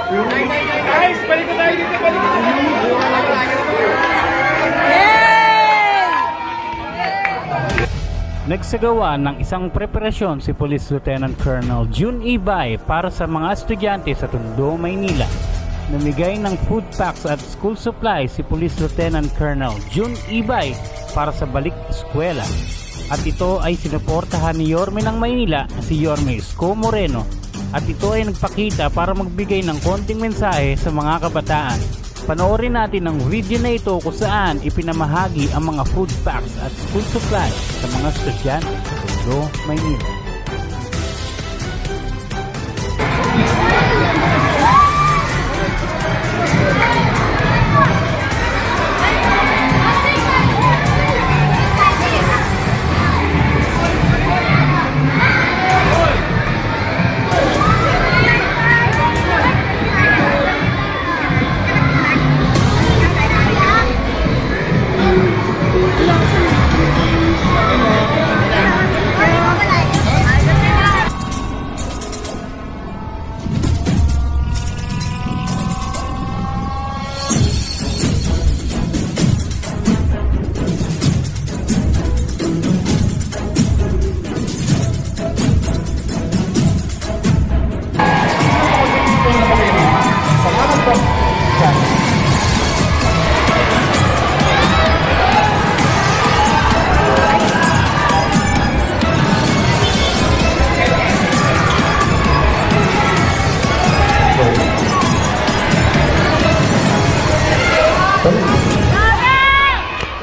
Guys, balik na tayo dito, balik na tayo. Nagsagawa ng isang preparasyon si Police Lieutenant Colonel June Ibay para sa mga estudyante sa Tondo, Maynila. Namigay ng food packs at school supplies si Police Lieutenant Colonel June Ibay para sa balik eskwela. At ito ay sinuportahan ni Yorme ng Maynila na si Yorme Isko Moreno. At ito ay nagpakita para magbigay ng konting mensahe sa mga kabataan. Panoorin natin ang video na ito kung saan ipinamahagi ang mga food packs at school supplies sa mga estudyante sa Tondo, Maynila.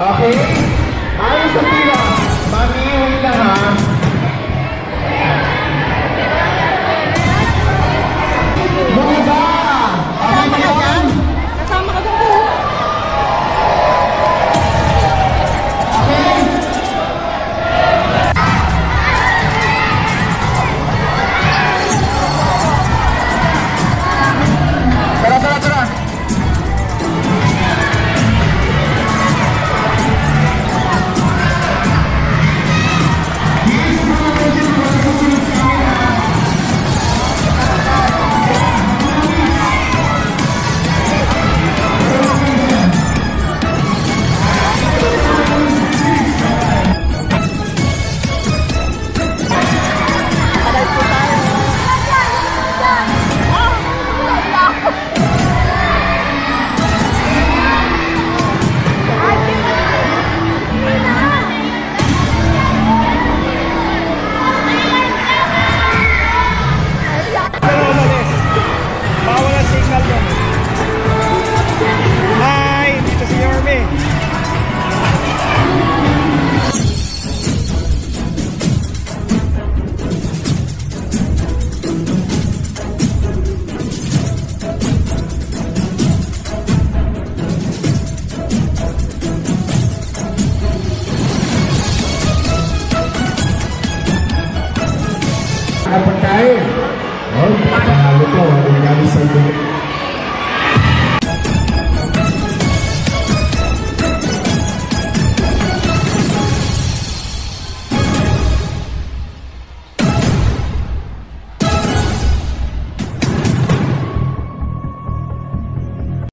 Okay? Ayos sa pila. Mami, wait lang ha. Mga ba? Kasama ka dyan? Kasama ka dyan po. Okay? Tara, tara, tara. Pagkain. Oh, panalo ko. Nangyari sa